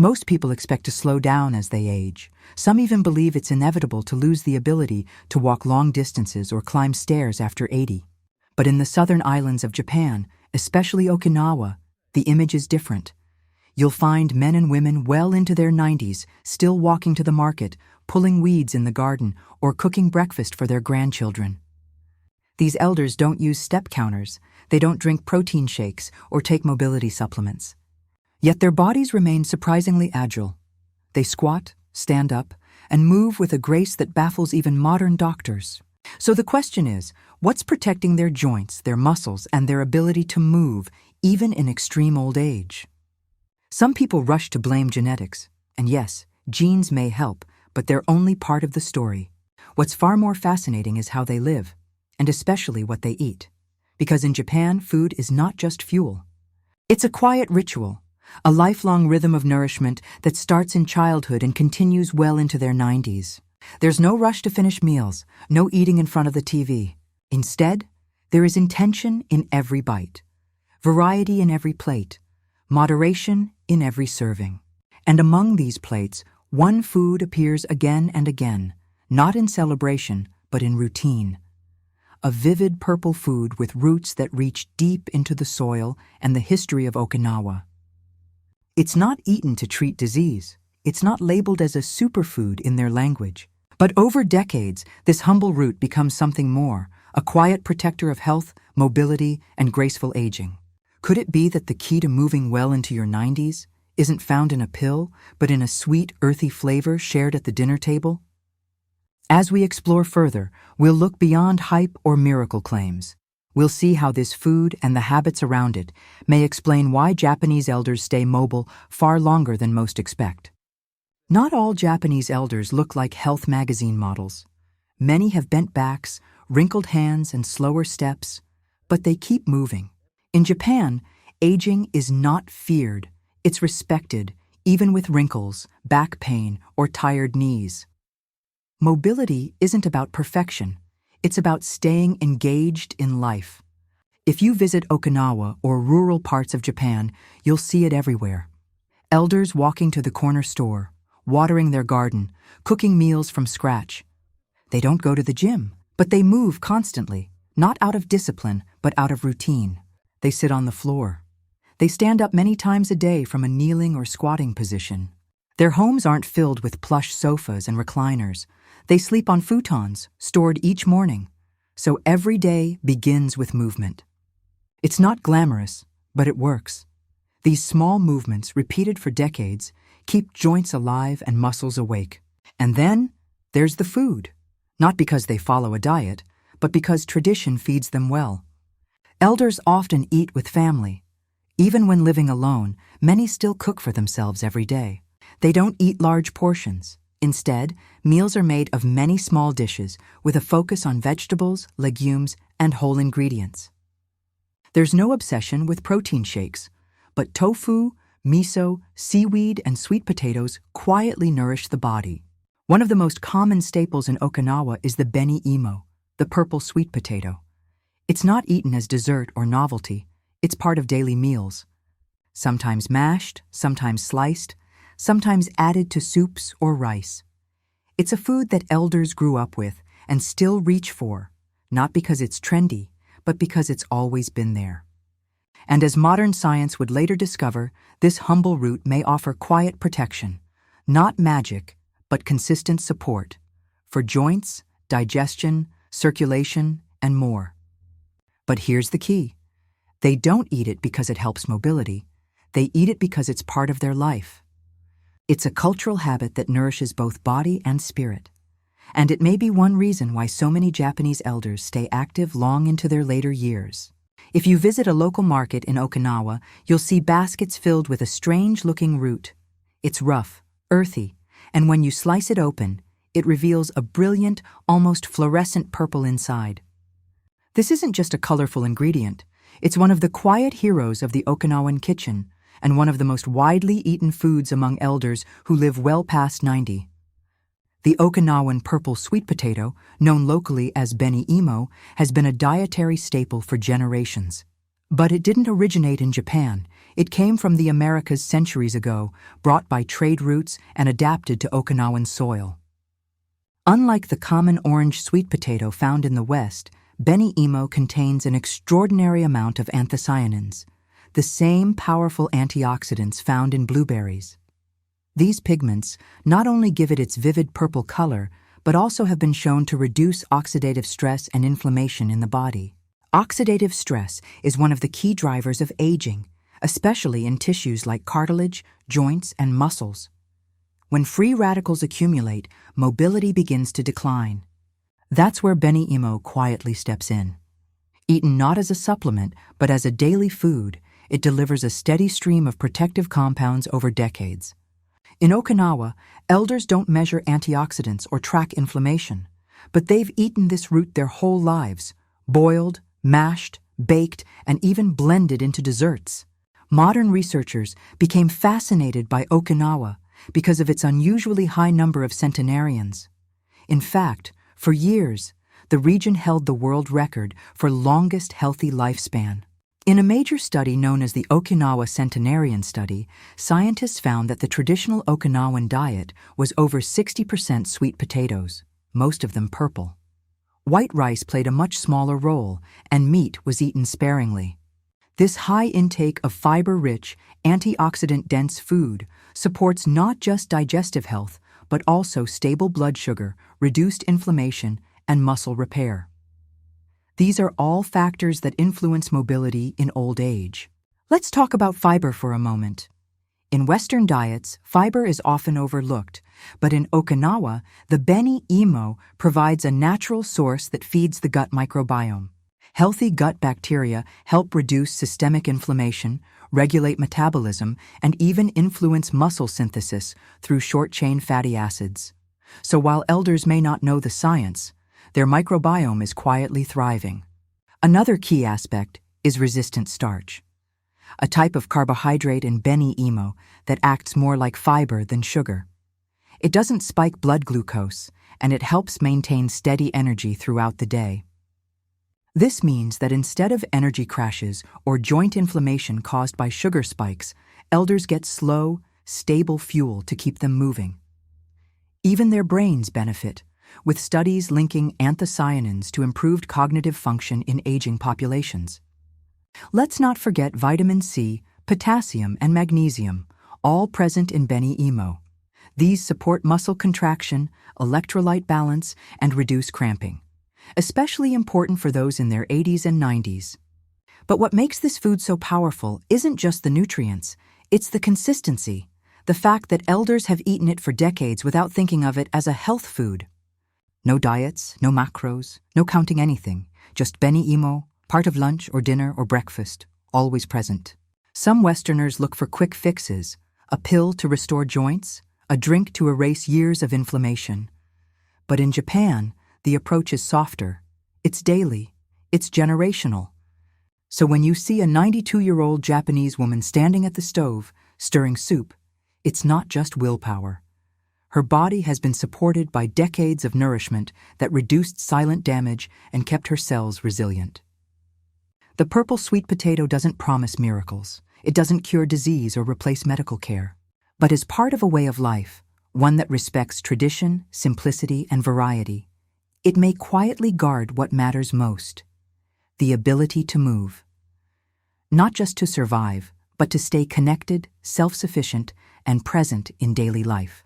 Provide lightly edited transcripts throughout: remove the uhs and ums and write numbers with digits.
Most people expect to slow down as they age. Some even believe it's inevitable to lose the ability to walk long distances or climb stairs after 80. But in the southern islands of Japan, especially Okinawa, the image is different. You'll find men and women well into their 90s still walking to the market, pulling weeds in the garden, or cooking breakfast for their grandchildren. These elders don't use step counters, they don't drink protein shakes or take mobility supplements. Yet their bodies remain surprisingly agile. They squat, stand up, and move with a grace that baffles even modern doctors. So the question is, what's protecting their joints, their muscles, and their ability to move, even in extreme old age? Some people rush to blame genetics. And yes, genes may help, but they're only part of the story. What's far more fascinating is how they live, and especially what they eat. Because in Japan, food is not just fuel. It's a quiet ritual, a lifelong rhythm of nourishment that starts in childhood and continues well into their 90s. There's no rush to finish meals, no eating in front of the TV. Instead, there is intention in every bite, variety in every plate, moderation in every serving. And among these plates, one food appears again and again, not in celebration, but in routine. A vivid purple food with roots that reach deep into the soil and the history of Okinawa. It's not eaten to treat disease. It's not labeled as a superfood in their language. But over decades, this humble root becomes something more, a quiet protector of health, mobility, and graceful aging. Could it be that the key to moving well into your 90s isn't found in a pill, but in a sweet, earthy flavor shared at the dinner table? As we explore further, we'll look beyond hype or miracle claims. We'll see how this food and the habits around it may explain why Japanese elders stay mobile far longer than most expect. Not all Japanese elders look like health magazine models. Many have bent backs, wrinkled hands, and slower steps, but they keep moving. In Japan, aging is not feared. It's respected, even with wrinkles, back pain, or tired knees. Mobility isn't about perfection. It's about staying engaged in life. If you visit Okinawa or rural parts of Japan, you'll see it everywhere. Elders walking to the corner store, watering their garden, cooking meals from scratch. They don't go to the gym, but they move constantly, not out of discipline, but out of routine. They sit on the floor. They stand up many times a day from a kneeling or squatting position. Their homes aren't filled with plush sofas and recliners. They sleep on futons, stored each morning. So every day begins with movement. It's not glamorous, but it works. These small movements, repeated for decades, keep joints alive and muscles awake. And then there's the food. Not because they follow a diet, but because tradition feeds them well. Elders often eat with family. Even when living alone, many still cook for themselves every day. They don't eat large portions. Instead, meals are made of many small dishes with a focus on vegetables, legumes, and whole ingredients. There's no obsession with protein shakes, but tofu, miso, seaweed, and sweet potatoes quietly nourish the body. One of the most common staples in Okinawa is the beni, the purple sweet potato. It's not eaten as dessert or novelty. It's part of daily meals. Sometimes mashed, sometimes sliced, sometimes added to soups or rice. It's a food that elders grew up with and still reach for, not because it's trendy, but because it's always been there. And as modern science would later discover, this humble root may offer quiet protection, not magic, but consistent support for joints, digestion, circulation, and more. But here's the key. They don't eat it because it helps mobility. They eat it because it's part of their life. It's a cultural habit that nourishes both body and spirit. And it may be one reason why so many Japanese elders stay active long into their later years. If you visit a local market in Okinawa, you'll see baskets filled with a strange-looking root. It's rough, earthy, and when you slice it open, it reveals a brilliant, almost fluorescent purple inside. This isn't just a colorful ingredient. It's one of the quiet heroes of the Okinawan kitchen, and one of the most widely eaten foods among elders who live well past 90. The Okinawan purple sweet potato, known locally as beni, has been a dietary staple for generations. But it didn't originate in Japan. It came from the Americas centuries ago, brought by trade routes and adapted to Okinawan soil. Unlike the common orange sweet potato found in the West, beni contains an extraordinary amount of anthocyanins, the same powerful antioxidants found in blueberries. These pigments not only give it its vivid purple color, but also have been shown to reduce oxidative stress and inflammation in the body. Oxidative stress is one of the key drivers of aging, especially in tissues like cartilage, joints, and muscles. When free radicals accumulate, mobility begins to decline. That's where beni quietly steps in. Eaten not as a supplement, but as a daily food, it delivers a steady stream of protective compounds over decades. In Okinawa, elders don't measure antioxidants or track inflammation, but they've eaten this root their whole lives, boiled, mashed, baked, and even blended into desserts. Modern researchers became fascinated by Okinawa because of its unusually high number of centenarians. In fact, for years, the region held the world record for longest healthy lifespan. In a major study known as the Okinawa Centenarian Study, scientists found that the traditional Okinawan diet was over 60% sweet potatoes, most of them purple. White rice played a much smaller role, and meat was eaten sparingly. This high intake of fiber-rich, antioxidant-dense food supports not just digestive health, but also stable blood sugar, reduced inflammation, and muscle repair. These are all factors that influence mobility in old age. Let's talk about fiber for a moment. In Western diets, fiber is often overlooked, but in Okinawa, the beni provides a natural source that feeds the gut microbiome. Healthy gut bacteria help reduce systemic inflammation, regulate metabolism, and even influence muscle synthesis through short-chain fatty acids. So while elders may not know the science, their microbiome is quietly thriving. Another key aspect is resistant starch, a type of carbohydrate in beni that acts more like fiber than sugar. It doesn't spike blood glucose, and it helps maintain steady energy throughout the day. This means that instead of energy crashes or joint inflammation caused by sugar spikes, elders get slow, stable fuel to keep them moving. Even their brains benefit, with studies linking anthocyanins to improved cognitive function in aging populations. Let's not forget vitamin C, potassium, and magnesium, all present in beni These support muscle contraction, electrolyte balance, and reduce cramping, especially important for those in their 80s and 90s. But what makes this food so powerful isn't just the nutrients, it's the consistency, the fact that elders have eaten it for decades without thinking of it as a health food. No diets, no macros, no counting anything, just beni part of lunch or dinner or breakfast, always present. Some Westerners look for quick fixes, a pill to restore joints, a drink to erase years of inflammation. But in Japan, the approach is softer. It's daily. It's generational. So when you see a 92-year-old Japanese woman standing at the stove, stirring soup, it's not just willpower. Her body has been supported by decades of nourishment that reduced silent damage and kept her cells resilient. The purple sweet potato doesn't promise miracles. It doesn't cure disease or replace medical care, but is part of a way of life, one that respects tradition, simplicity, and variety. It may quietly guard what matters most: the ability to move. Not just to survive, but to stay connected, self-sufficient, and present in daily life.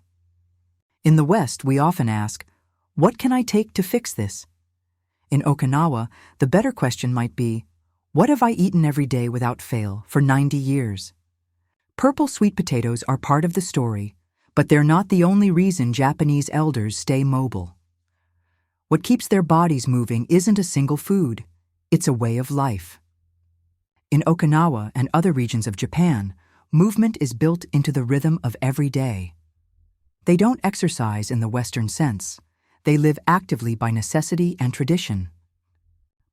In the West, we often ask, what can I take to fix this? In Okinawa, the better question might be, what have I eaten every day without fail for 90 years? Purple sweet potatoes are part of the story, but they're not the only reason Japanese elders stay mobile. What keeps their bodies moving isn't a single food, it's a way of life. In Okinawa and other regions of Japan, movement is built into the rhythm of every day. They don't exercise in the Western sense. They live actively by necessity and tradition.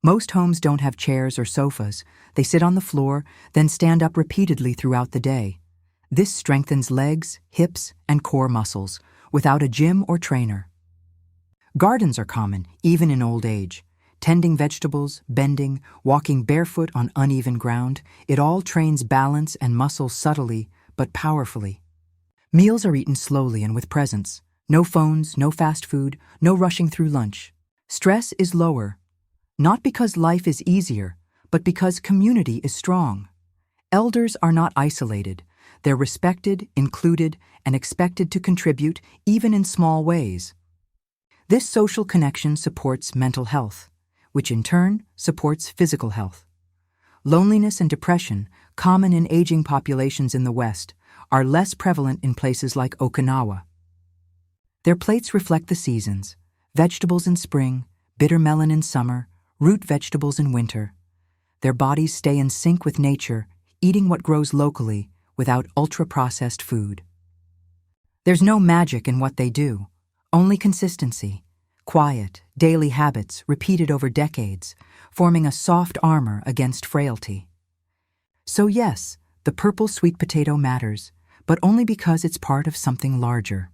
Most homes don't have chairs or sofas. They sit on the floor, then stand up repeatedly throughout the day. This strengthens legs, hips, and core muscles without a gym or trainer. Gardens are common, even in old age. Tending vegetables, bending, walking barefoot on uneven ground, it all trains balance and muscle subtly but powerfully. Meals are eaten slowly and with presence. No phones, no fast food, no rushing through lunch. Stress is lower, not because life is easier, but because community is strong. Elders are not isolated. They're respected, included, and expected to contribute even in small ways. This social connection supports mental health, which in turn supports physical health. Loneliness and depression, common in aging populations in the West, are less prevalent in places like Okinawa. Their plates reflect the seasons: vegetables in spring, bitter melon in summer, root vegetables in winter. Their bodies stay in sync with nature, eating what grows locally without ultra-processed food. There's no magic in what they do, only consistency. Quiet, daily habits repeated over decades, forming a soft armor against frailty. So yes, the purple sweet potato matters, but only because it's part of something larger.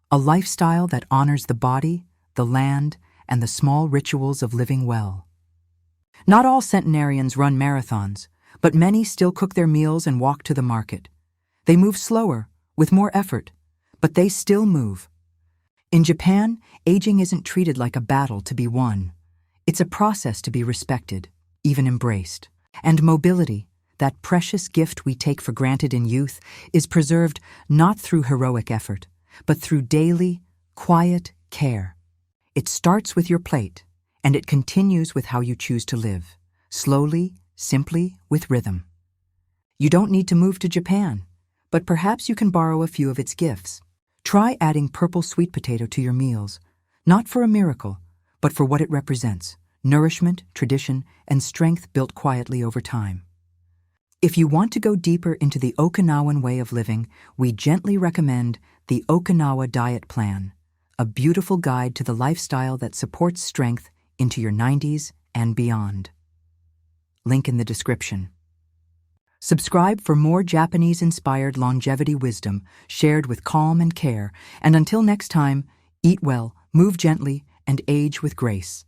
A lifestyle that honors the body, the land, and the small rituals of living well. Not all centenarians run marathons, but many still cook their meals and walk to the market. They move slower, with more effort, but they still move. In Japan, aging isn't treated like a battle to be won. It's a process to be respected, even embraced. And mobility, that precious gift we take for granted in youth, is preserved not through heroic effort, but through daily, quiet care. It starts with your plate, and it continues with how you choose to live, slowly, simply, with rhythm. You don't need to move to Japan, but perhaps you can borrow a few of its gifts. Try adding purple sweet potato to your meals, not for a miracle, but for what it represents: nourishment, tradition, and strength built quietly over time. If you want to go deeper into the Okinawan way of living, we gently recommend the Okinawa Diet Plan, a beautiful guide to the lifestyle that supports strength into your 90s and beyond. Link in the description. Subscribe for more Japanese-inspired longevity wisdom shared with calm and care, and until next time, eat well, move gently, and age with grace.